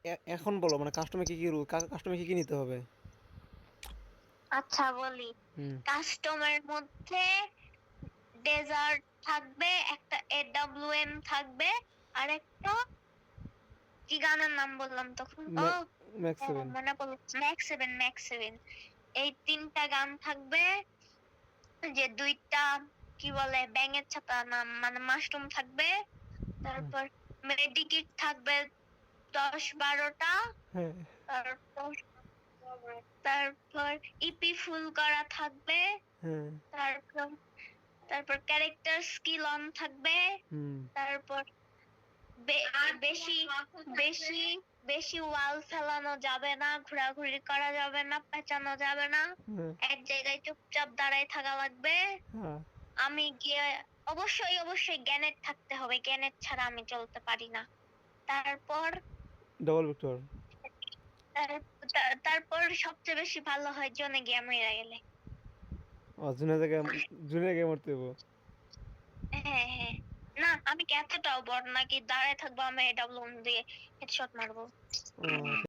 এখন বলো মানে কাস্টমে কি কি রুল, কাস্টমে কি কি নিতে হবে? আচ্ছা বলি, হুম। কাস্টমের মধ্যে ডেজার্ট থাকবে, একটা এডব্লিউএম থাকবে, আর একটা কি গানের নাম বললাম তখন, ও ম্যাক্স সেভেন। মনে পড়লো, ম্যাক্স 7, ম্যাক্স 7। এই তিনটা গান থাকবে। যে দুইটা কি বলে ব্যাঙের ছাতা নাম মানে মাশরুম থাকবে। তারপর মেডিকিট থাকবে 10-12টা। হ্যাঁ। তারপর তারপর ইপি ফুল করা থাকবে। হ্যাঁ। তারপর তারপর ক্যারেক্টার স্কিল অন থাকবে। হুম। তারপর বেশি বেশি বেশি ওয়াল ফেলানো যাবে না, ঘোরাঘুরি করা যাবে না, পেঁচানো যাবে না, হ্যাঁ। এক জায়গায় চুপচাপ দাঁড়ায় থাকা লাগবে। হ্যাঁ। আমি গিয়ে অবশ্যই অবশ্যই গ্যানেট থাকতে হবে, গ্যানেট ছাড়া আমি চলতে পারি না। তারপর ডবল ভিক্টর। তারপর সবচেয়ে বেশি ভালো হয় জোনে গিয়ে মেরা গেলে। জুনিয়র জায়গায়, জুনিয়র গেম করতে হবো। হ্যাঁ হ্যাঁ। না আমি কি এতটাও বড় নাকি দাঁড়ায় থাকবো আমি ডাবল দিয়ে হেডশট মারবো? ও